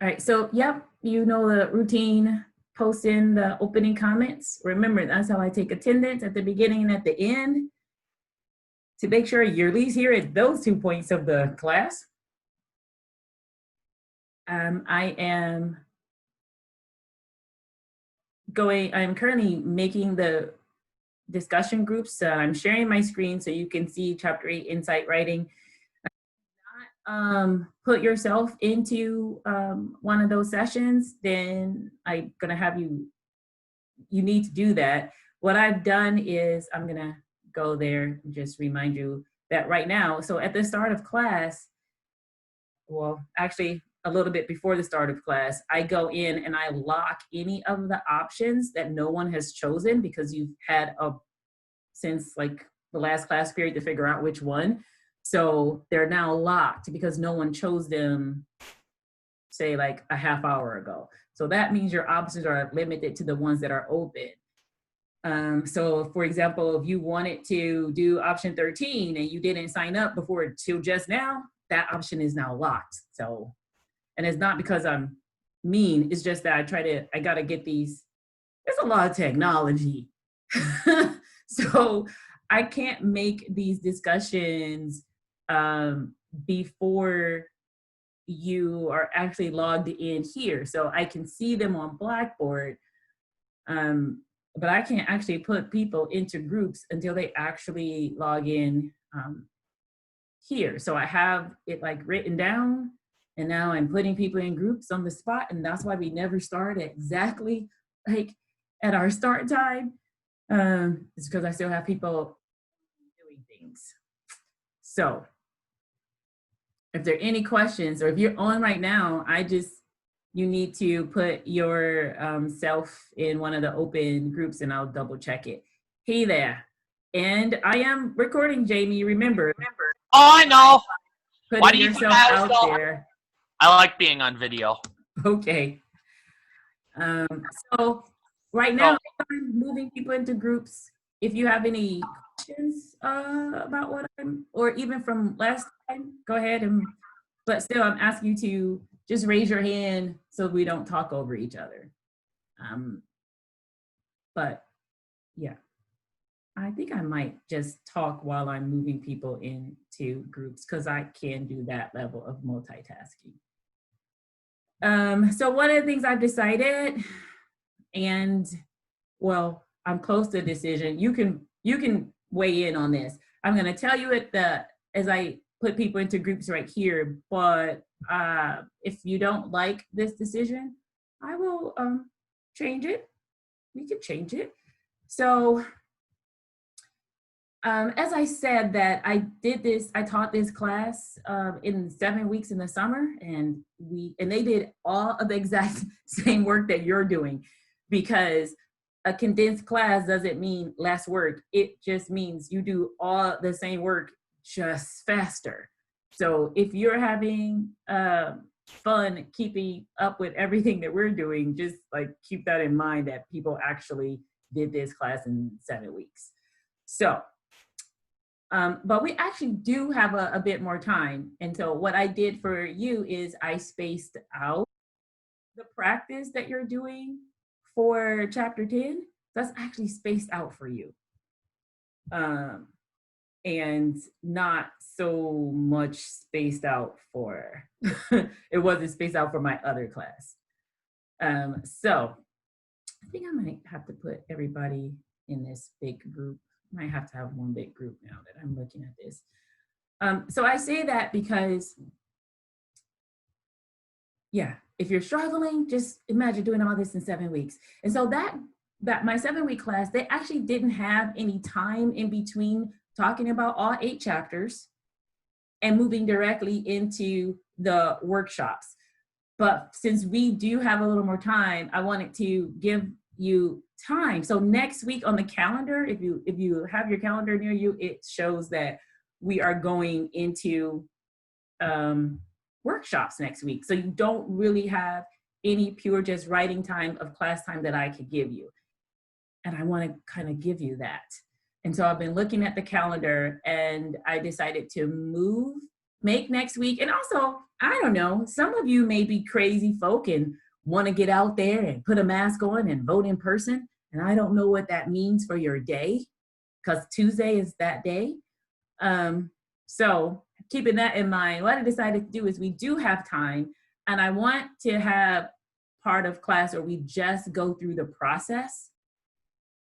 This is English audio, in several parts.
All right, so yep, you know the routine, post in the opening comments. Remember, that's how I take attendance at the beginning and at the end to make sure you're at least here at those 2 points of the class. I am currently making the discussion groups. I'm sharing my screen so you can see Chapter 8 Insight Writing. Put yourself into one of those sessions, then I'm gonna have you need to do that. What I've done is I'm gonna go there and just remind you that right now, so at the start of class, well, actually a little bit before the start of class, I go in and I lock any of the options that no one has chosen because you've had since like the last class period to figure out which one. So they're now locked because no one chose them, say like a half hour ago. So that means your options are limited to the ones that are open. So for example, if you wanted to do option 13 and you didn't sign up before till just now, that option is now locked. So, and it's not because I'm mean, it's just that I gotta get these, there's a lot of technology. So I can't make these discussions before you are actually logged in here. So I can see them on Blackboard, but I can't actually put people into groups until they actually log in here. So I have it like written down, and now I'm putting people in groups on the spot, and that's why we never start exactly like at our start time. It's because I still have people doing things. So if there are any questions, or if you're on right now, you need to put your self in one of the open groups and I'll double check it. Hey there. And I am recording, Jamie, remember. Oh, I know. Putting yourself out there. I like being on video. Okay. So right now, I'm moving people into groups. If you have any questions about what or even from last time, go ahead but still I'm asking you to just raise your hand so we don't talk over each other. But yeah, I think I might just talk while I'm moving people into groups because I can do that level of multitasking. So one of the things I've decided, and well, I'm close to a decision. You can weigh in on this. I'm going to tell you as I put people into groups right here, but if you don't like this decision, I will change it. We can change it. So as I said that I taught this class in 7 weeks in the summer, and they did all of the exact same work that you're doing, because a condensed class doesn't mean less work. It just means you do all the same work just faster. So if you're having fun keeping up with everything that we're doing, just like keep that in mind that people actually did this class in 7 weeks. So, but we actually do have a bit more time. And so what I did for you is I spaced out the practice that you're doing for chapter 10. That's actually spaced out for you. And not so much spaced out for, it wasn't spaced out for my other class. So I think I might have to put everybody in this big group. Might have to have one big group now that I'm looking at this. So I say that because, yeah, if you're struggling, just imagine doing all this in 7 weeks. And so that my 7-week class, they actually didn't have any time in between talking about all 8 chapters and moving directly into the workshops. But since we do have a little more time, I wanted to give you time. So next week on the calendar, if you have your calendar near you, it shows that we are going into workshops next week. So you don't really have any pure just writing time of class time that I could give you. And I want to kind of give you that. And so I've been looking at the calendar and I decided to make next week. And also I don't know, some of you may be crazy folk and want to get out there and put a mask on and vote in person. And I don't know what that means for your day, because Tuesday is that day. So keeping that in mind, what I decided to do is we do have time, and I want to have part of class where we just go through the process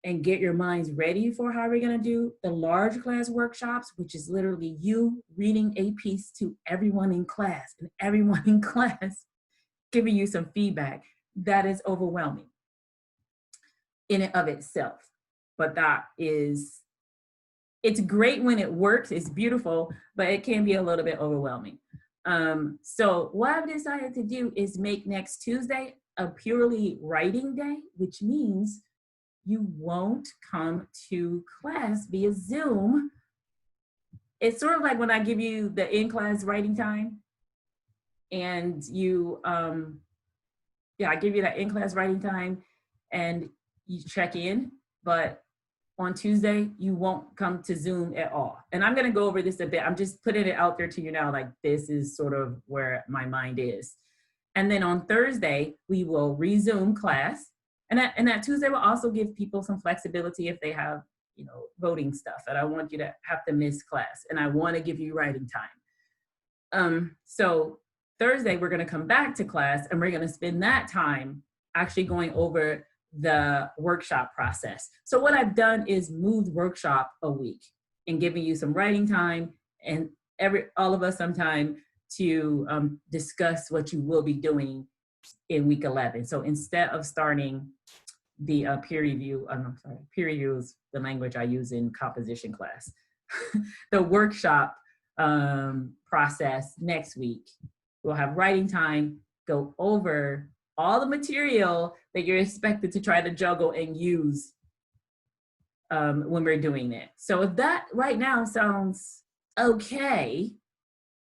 and get your minds ready for how we're going to do the large class workshops, which is literally you reading a piece to everyone in class and everyone in class giving you some feedback. That is overwhelming in and of itself. But that is, it's great when it works, it's beautiful, but it can be a little bit overwhelming. So what I've decided to do is make next Tuesday a purely writing day, which means you won't come to class via Zoom. It's sort of like when I give you the in-class writing time and you, I give you that in-class writing time and you check in, but on Tuesday, you won't come to Zoom at all. And I'm gonna go over this a bit. I'm just putting it out there to you now, like this is sort of where my mind is. And then on Thursday, we will resume class. And that Tuesday will also give people some flexibility if they have, voting stuff. And I want you to have to miss class. And I want to give you writing time. So Thursday, we're going to come back to class and we're going to spend that time actually going over the workshop process. So what I've done is moved workshop a week and giving you some writing time and all of us some time to discuss what you will be doing in week 11. So instead of starting the peer review, peer review is the language I use in composition class. The workshop process next week, we'll have writing time, go over all the material that you're expected to try to juggle and use when we're doing it. So if that right now sounds okay,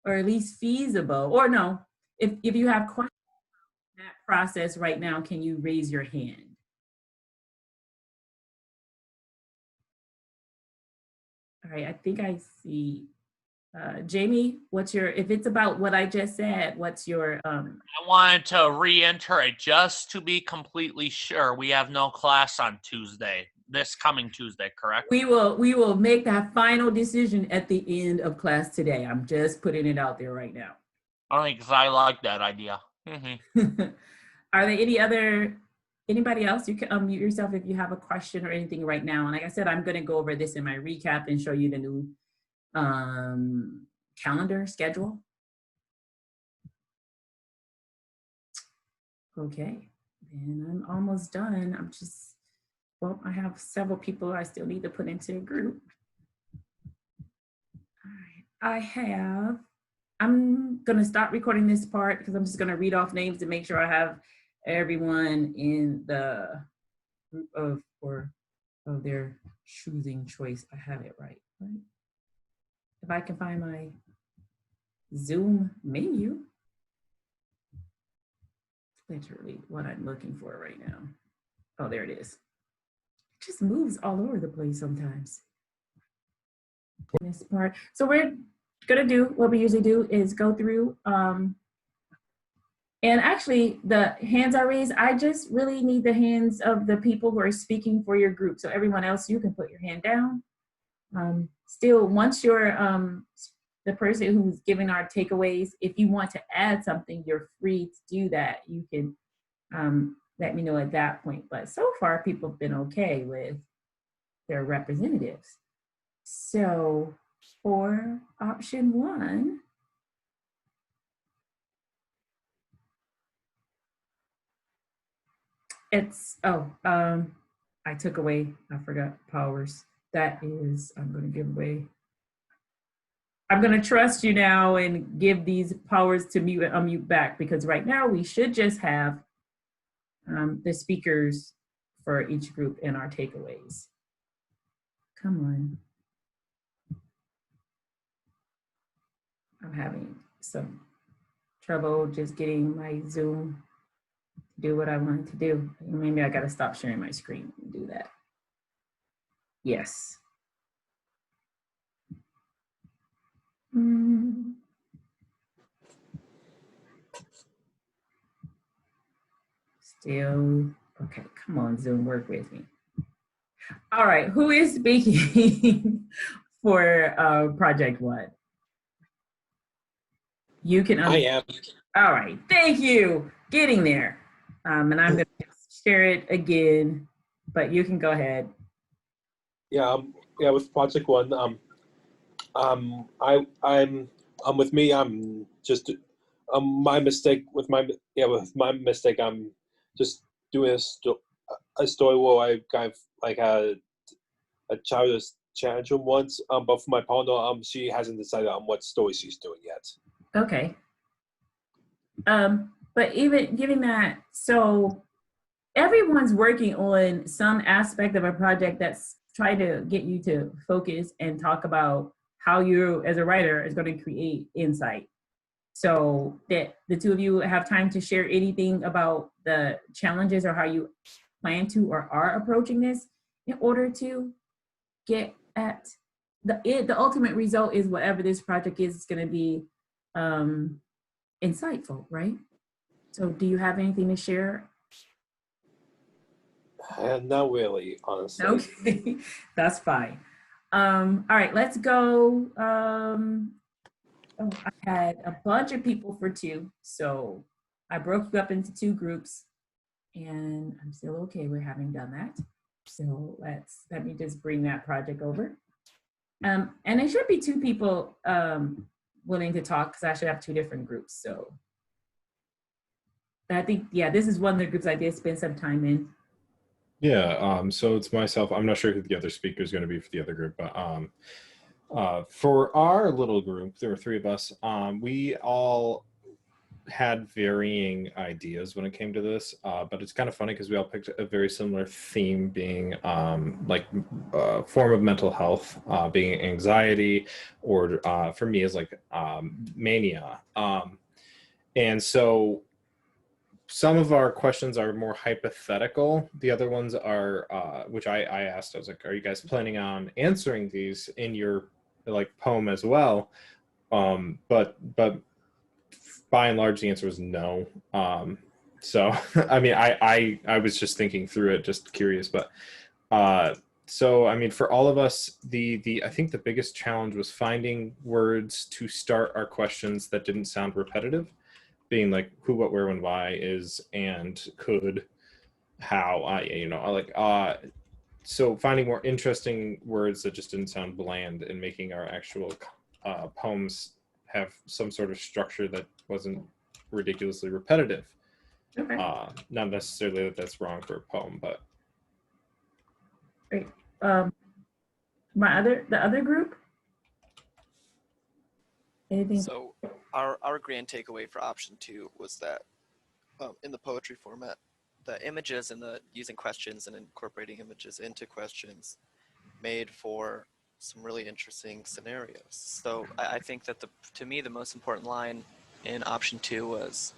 or at least feasible, or no, if you have questions on that process right now, can you raise your hand? All right, I think I see. Jamie, if it's about what I just said, what's your? I wanted to re-enter it just to be completely sure. We have no class on Tuesday, this coming Tuesday, correct? We will make that final decision at the end of class today. I'm just putting it out there right now. Only because I like that idea. Are there anybody else? You can unmute yourself if you have a question or anything right now. And like I said, I'm going to go over this in my recap and show you the new calendar schedule. Okay, and I'm almost done. I have several people I still need to put into a group. All right, I'm gonna stop recording this part because I'm just gonna read off names to make sure I have everyone in the group of their choosing choice. I have it right? If I can find my Zoom menu, literally what I'm looking for right now. Oh, there it is. It just moves all over the place sometimes. This part. So we're gonna do what we usually do is go through and actually the hands are raised. I just really need the hands of the people who are speaking for your group. So everyone else, you can put your hand down. Still, once you're the person who's giving our takeaways, if you want to add something, you're free to do that. You can let me know at that point. But so far, people have been okay with their representatives. So for option 1, it's, I took away, I forgot powers. That is, I'm going to give away. I'm going to trust you now and give these powers to mute and unmute back, because right now we should just have the speakers for each group and our takeaways. Come on. I'm having some trouble just getting my Zoom to do what I wanted to do. Maybe I got to stop sharing my screen and do that. Yes. Still, okay, come on, Zoom, work with me. All right, who is speaking for project one? You can I am. All right, thank you. Getting there. And I'm going to share it again, but you can go ahead. Yeah, with project one, I'm with me. I'm just my mistake with my mistake. I'm just doing a story where I kind of like had a childish tantrum once. But for my partner, she hasn't decided on what story she's doing yet. Okay. But even giving that, so everyone's working on some aspect of a project that's trying to get you to focus and talk about how you, as a writer, is going to create insight. So that the two of you have time to share anything about the challenges or how you plan to or are approaching this in order to get at the ultimate result is whatever this project is, it's going to be insightful, right? So do you have anything to share? Not really, honestly. Okay, that's fine. All right, let's go. Oh, I had a bunch of people for two, so I broke you up into two groups, and I'm still okay with having done that. So let me just bring that project over. And it should be two people willing to talk because I should have two different groups. So I think, yeah, this is one of the groups I did spend some time in. Yeah, so it's myself. I'm not sure who the other speaker is going to be for the other group, but for our little group, there were three of us. We all had varying ideas when it came to this, but it's kind of funny because we all picked a very similar theme, being like form of mental health, being anxiety, or for me is like mania. And so some of our questions are more hypothetical. The other ones are, which I asked, I was like, are you guys planning on answering these in your like poem as well? But by and large, the answer was no. So, I mean, I was just thinking through it, just curious, but so, I mean, for all of us, I think the biggest challenge was finding words to start our questions that didn't sound repetitive, being like who, what, where, when, why, is, and, could, how, so finding more interesting words that just didn't sound bland and making our actual poems have some sort of structure that wasn't ridiculously repetitive. Okay. Not necessarily that that's wrong for a poem, but. Great. The other group? Anything? So our grand takeaway for option 2 was that in the poetry format, the images and the using questions and incorporating images into questions made for some really interesting scenarios. So I think that to me the most important line in option 2 was,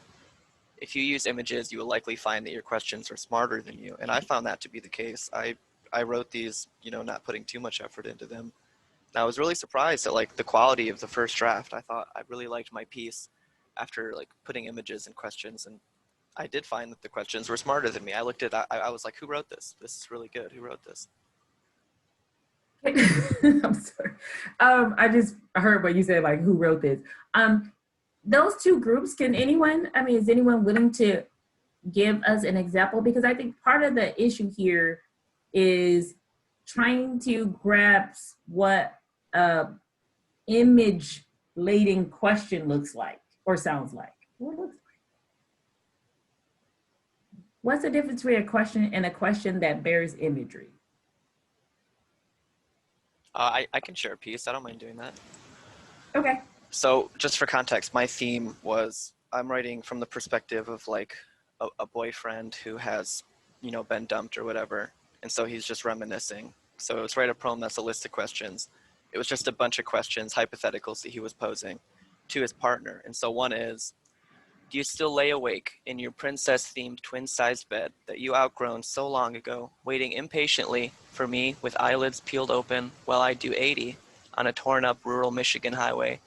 if you use images, you will likely find that your questions are smarter than you. And I found that to be the case. I wrote these, not putting too much effort into them. And I was really surprised at like the quality of the first draft. I thought I really liked my piece after like putting images and questions, and I did find that the questions were smarter than me. I looked at, I was like, who wrote this? This is really good. Who wrote this? I'm sorry. I just heard what you said, like who wrote this. Those two groups, is anyone willing to give us an example? Because I think part of the issue here is trying to grasp what image laden question looks like or sounds like. What looks like? What's the difference between a question and a question that bears imagery? I can share a piece. I don't mind doing that. Okay. So just for context, my theme was, I'm writing from the perspective of like a boyfriend who has, been dumped or whatever. And so he's just reminiscing. So let's write a poem that's a list of questions. It was just a bunch of questions, hypotheticals that he was posing to his partner. And so one is, do you still lay awake in your princess-themed twin-sized bed that you outgrown so long ago, waiting impatiently for me with eyelids peeled open while I do 80 on a torn-up rural Michigan highway,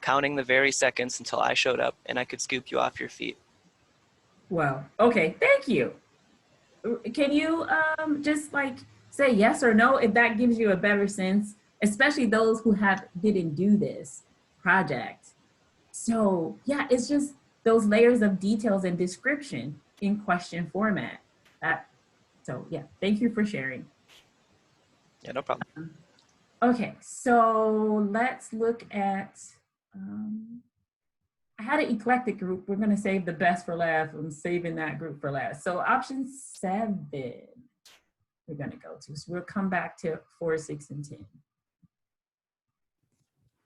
counting the very seconds until I showed up and I could scoop you off your feet? Well, okay, thank you. Can you just like say yes or no if that gives you a better sense, especially those who didn't do this project. So yeah, it's just those layers of details and description in question format. That so yeah, thank you for sharing. Yeah, no problem. Okay, so let's look at I had an eclectic group. We're gonna save the best for last. I'm saving that group for last. So option 7, we're gonna go to. So we'll come back to 4, 6, and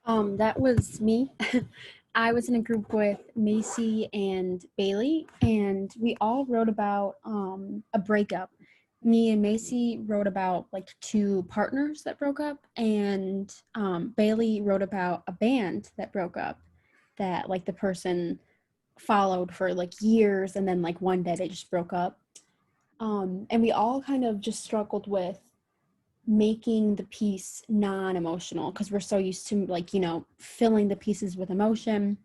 10. That was me. I was in a group with Macy and Bailey, and we all wrote about a breakup. Me and Macy wrote about like 2 partners that broke up, and Bailey wrote about a band that broke up, that like the person followed for like years, and then like one day they just broke up. And we all kind of just struggled with making the piece non-emotional because we're so used to like, you know, filling the pieces with emotion.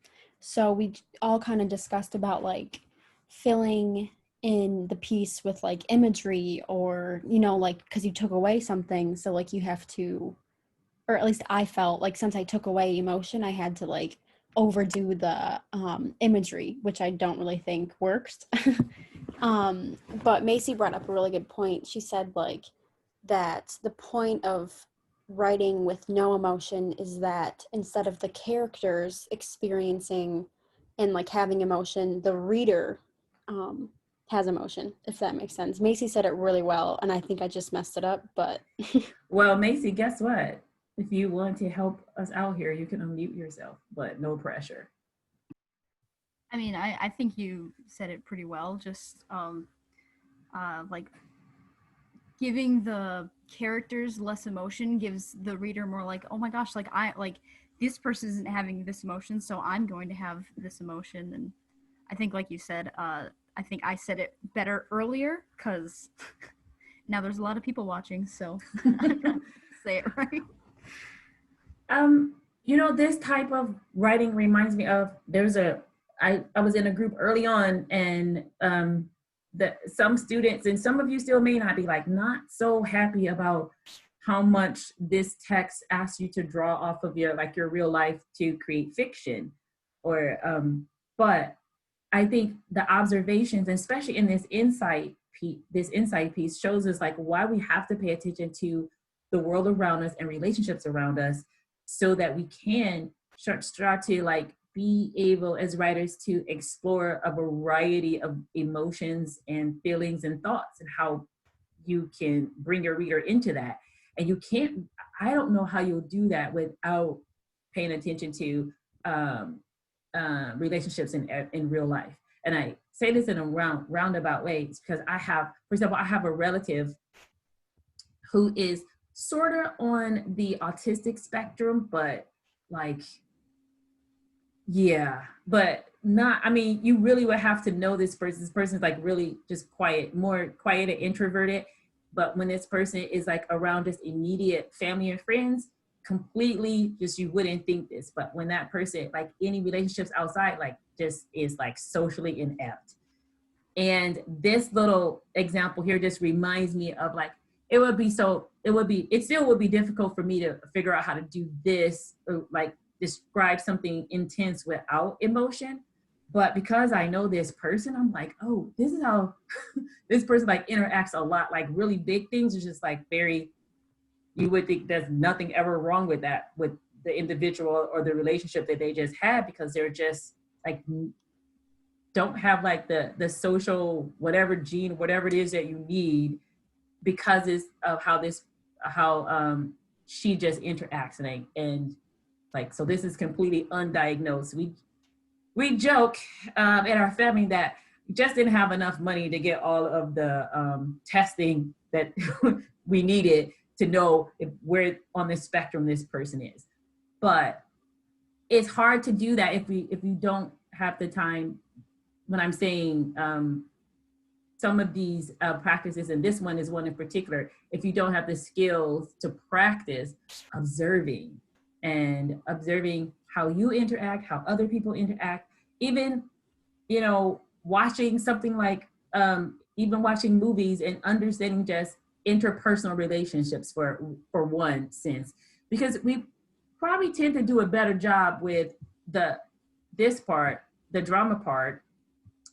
So we all kind of discussed about like filling in the piece with like imagery, or, you know, like because you took away something, so like you have to, or at least I felt like since I took away emotion, I had to like overdo the imagery, which I don't really think works. But Macy brought up a really good point. She said like that the point of writing with no emotion is that instead of the characters experiencing and like having emotion, the reader has emotion, if that makes sense. Macy said it really well, and I think I just messed it up, but Well, Macy, guess what? If you want to help us out here, you can unmute yourself, but no pressure. I mean, I think you said it pretty well. Just like giving the characters less emotion gives the reader more like, oh my gosh, like I like this person isn't having this emotion, so I'm going to have this emotion. And I think, like you said, I think I said it better earlier because now there's a lot of people watching, so I'm gonna say it right. You know, this type of writing reminds me of I was in a group early on, and some students, and some of you still may not be like not so happy about how much this text asks you to draw off of your like your real life to create fiction, or but I think the observations, especially in this insight piece, shows us like why we have to pay attention to the world around us and relationships around us, so that we can start to like be able as writers to explore a variety of emotions and feelings and thoughts, and how you can bring your reader into that. And you can't, I don't know how you'll do that without paying attention to relationships in real life. And I say this in a roundabout way because I have, for example, I have a relative who is sort of on the autistic spectrum, but like, yeah, but not, I mean, you really would have to know this person. This person's like really just more quiet and introverted. But when this person is like around just immediate family and friends, completely just, you wouldn't think this. But when that person, like any relationships outside, like just is like socially inept. And this little example here just reminds me of like, it still would be difficult for me to figure out how to do this, or like describe something intense without emotion. But because I know this person, I'm like, oh, this is how this person like interacts a lot. Like really big things are just like very, you would think there's nothing ever wrong with that, with the individual or the relationship that they just had, because they're just like, don't have like the social whatever gene, whatever it is that you need, because it's of how she just interacts, and like, so this is completely undiagnosed. We joke in our family that we just didn't have enough money to get all of the testing that we needed to know where on the spectrum this person is. But it's hard to do that if you don't have the time. When I'm saying some of these practices, and this one is one in particular, if you don't have the skills to practice observing how you interact, how other people interact, even, you know, watching something like even watching movies and understanding just interpersonal relationships for one sense, because we probably tend to do a better job with this part, the drama part,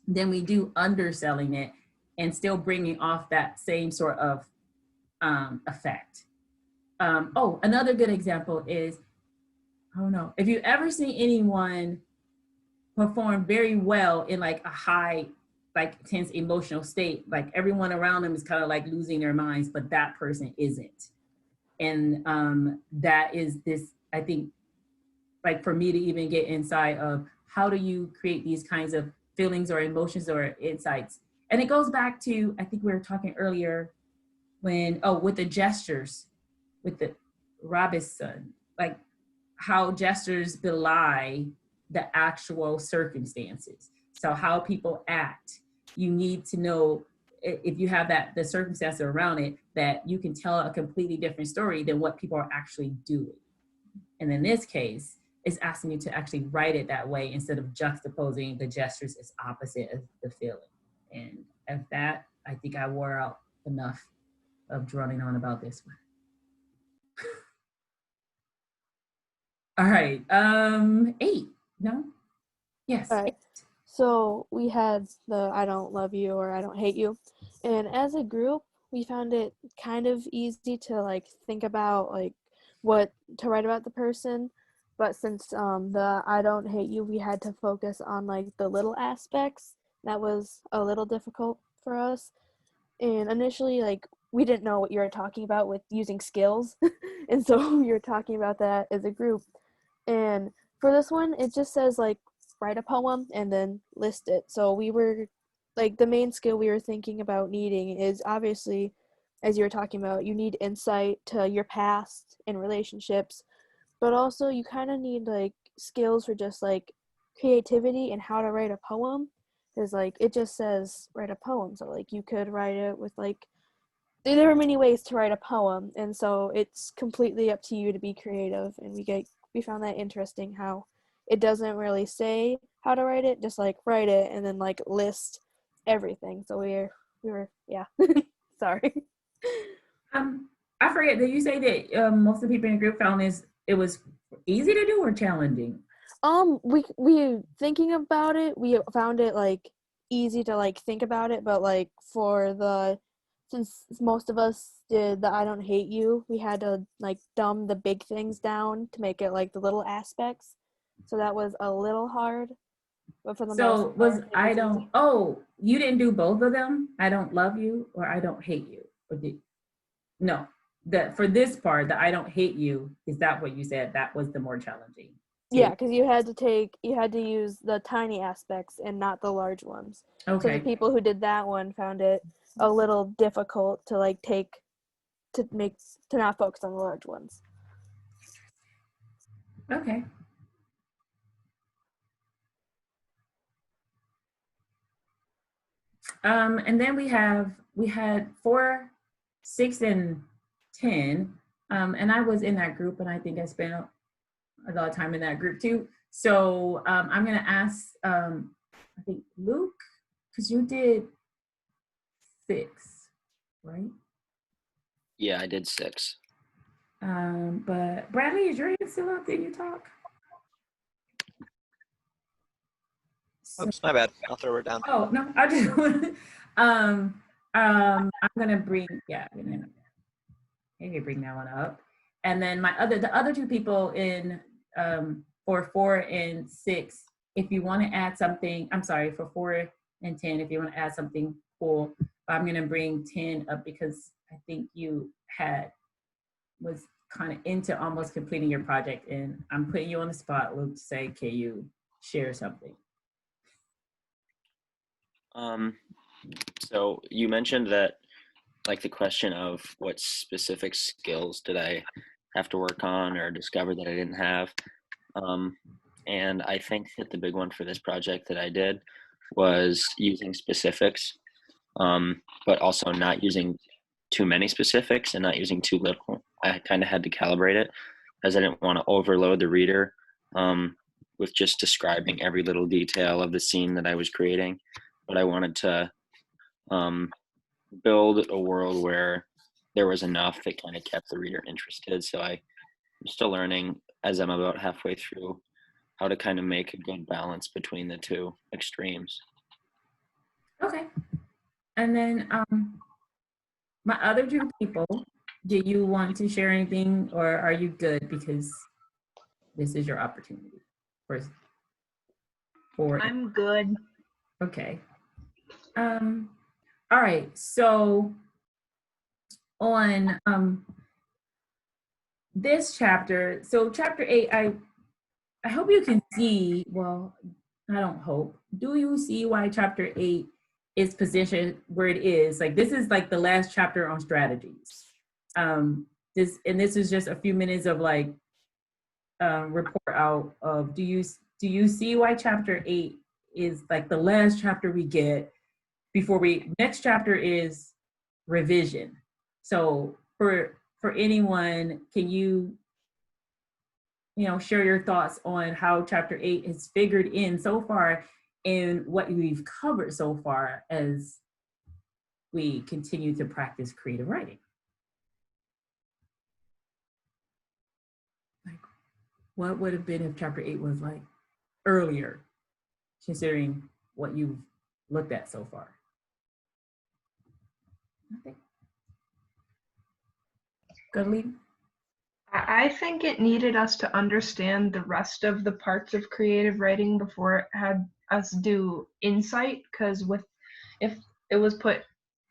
than we do underselling it and still bringing off that same sort of effect. Oh, another good example is, I don't know, if you ever seen anyone perform very well in like a high, like tense emotional state, like everyone around them is kind of like losing their minds, but that person isn't. And that is this, I think, like for me to even get inside of how do you create these kinds of feelings or emotions or insights. And it goes back to, I think we were talking earlier when, with the gestures, with the Robinson, like how gestures belie the actual circumstances. So how people act, you need to know, if you have the circumstances around it, that you can tell a completely different story than what people are actually doing. And in this case, it's asking you to actually write it that way instead of juxtaposing the gestures as opposite of the feeling. And of that, I think I wore out enough of droning on about this one. All right, 8, no? Yes. All right. So we had the I don't love you or I don't hate you. And as a group, we found it kind of easy to like think about like what to write about the person. But since the I don't hate you, we had to focus on like the little aspects. That was a little difficult for us. And initially, like, we didn't know what you were talking about with using skills. And so we were talking about that as a group. And for this one, it just says like write a poem and then list it. So we were like, the main skill we were thinking about needing is obviously, as you were talking about, you need insight to your past and relationships, but also you kind of need like skills for just like creativity and how to write a poem. Is like, it just says write a poem. So like you could write it with like, there are many ways to write a poem. And so it's completely up to you to be creative. And we found that interesting how it doesn't really say how to write it, just like write it and then like list everything. So we were yeah. Sorry. I forget, did you say that most of the people in the group found it was easy to do or challenging? We thinking about it, we found it like easy to like think about it, but like since most of us did the I don't hate you, we had to like dumb the big things down to make it like the little aspects. So that was a little hard. But for the So most part, you didn't do both of them? I don't love you or I don't hate you? Or no, for this part, the I don't hate you, is that what you said? That was the more challenging. Yeah, because you had to use the tiny aspects and not the large ones. Okay. So the people who did that one found it a little difficult to like to not focus on the large ones. Okay. And then we had 4, 6, and 10. And I was in that group, and I think I spent a lot of time in that group too. So I'm gonna ask, I think Luke, because you did 6, right? Yeah, I did 6. But Bradley, is your hand still up? Did you talk? Oops, my bad. I'll throw her down. Oh no, I just I'm gonna bring maybe bring that one up, and then the other 2 people in for 4 and 6, if you want to add something, I'm sorry, for 4 and 10, if you want to add something cool, I'm gonna bring 10 up because I think you was kind of into almost completing your project, and I'm putting you on the spot, Luke, to say, can you share something? So you mentioned that, like, the question of what specific skills did I have to work on or discover that I didn't have. And I think that the big one for this project that I did was using specifics, but also not using too many specifics and not using too little. I kind of had to calibrate it as I didn't want to overload the reader with just describing every little detail of the scene that I was creating. but I wanted to build a world where there was enough that kind of kept the reader interested. So I'm still learning as I'm about halfway through how to kind of make a good balance between the two extremes. Okay. And then my other two people, do you want to share anything, or are you good because this is your opportunity? I'm good. Okay. All right. So on this chapter, so chapter 8, I hope you can see, well, I don't hope. Do you see why chapter 8 is positioned where it is? Like, this is like the last chapter on strategies. This is just a few minutes of like report out of, do you see why chapter 8 is like the last chapter we get before next chapter is revision. So for anyone, can you share your thoughts on how chapter 8 is figured in so far and what we've covered so far as we continue to practice creative writing? Like, what would have been if chapter 8 was like earlier, considering what you've looked at so far? Nothing. Good, Lee? I think it needed us to understand the rest of the parts of creative writing before it had us do insight, because if it was put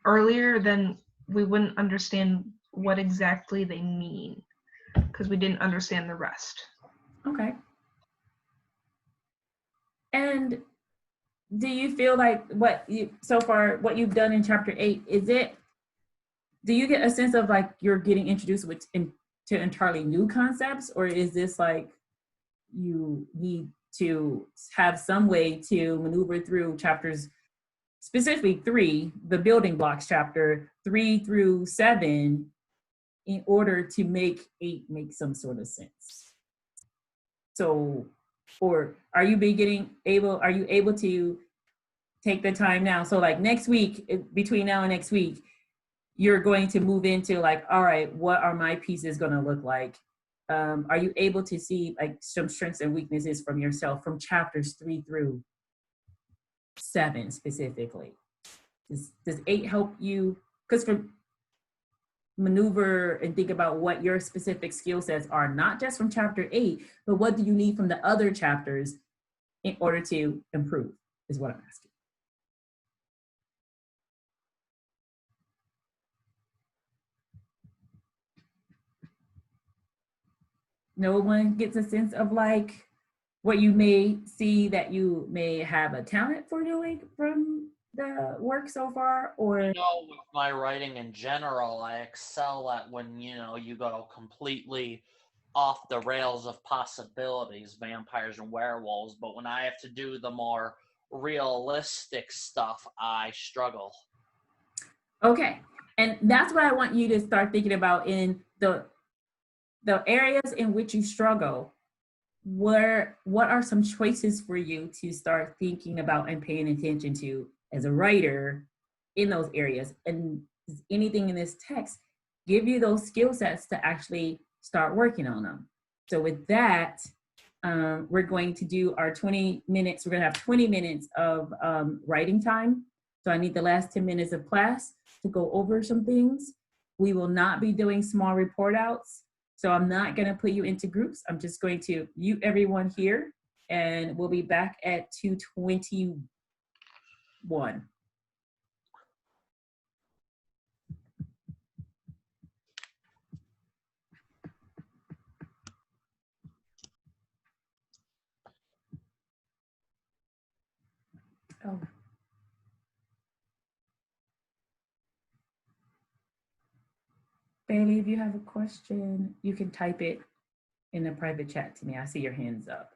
earlier, then we wouldn't understand what exactly they mean, because we didn't understand the rest. Okay. And do you feel like what you've done in chapter 8, do you get a sense of like you're getting introduced to entirely new concepts, or is this like you need to have some way to maneuver through chapters, specifically 3, the building blocks chapter 3 through 7, in order to make 8 make some sort of sense? So, or are you able to take the time now? So like next week, between now and next week, you're going to move into like, all right, what are my pieces going to look like? Are you able to see like some strengths and weaknesses from yourself from chapters 3 through 7 specifically? Does 8 help you? Because for maneuver and think about what your specific skill sets are, not just from chapter 8, but what do you need from the other chapters in order to improve, is what I'm asking. No one gets a sense of like what you may see that you may have a talent for doing from the work so far, or? With my writing in general, I excel at when, you go completely off the rails of possibilities, vampires and werewolves, but when I have to do the more realistic stuff, I struggle. Okay, and that's what I want you to start thinking about in the areas in which you struggle. What are some choices for you to start thinking about and paying attention to as a writer in those areas? And does anything in this text give you those skill sets to actually start working on them? So with that, we're going to do our 20 minutes. We're going to have 20 minutes of writing time. So I need the last 10 minutes of class to go over some things. We will not be doing small report outs. So I'm not going to put you into groups. I'm just going to mute everyone here, and we'll be back at 2:21. Oh. Bailey, if you have a question, you can type it in the private chat to me. I see your hands up.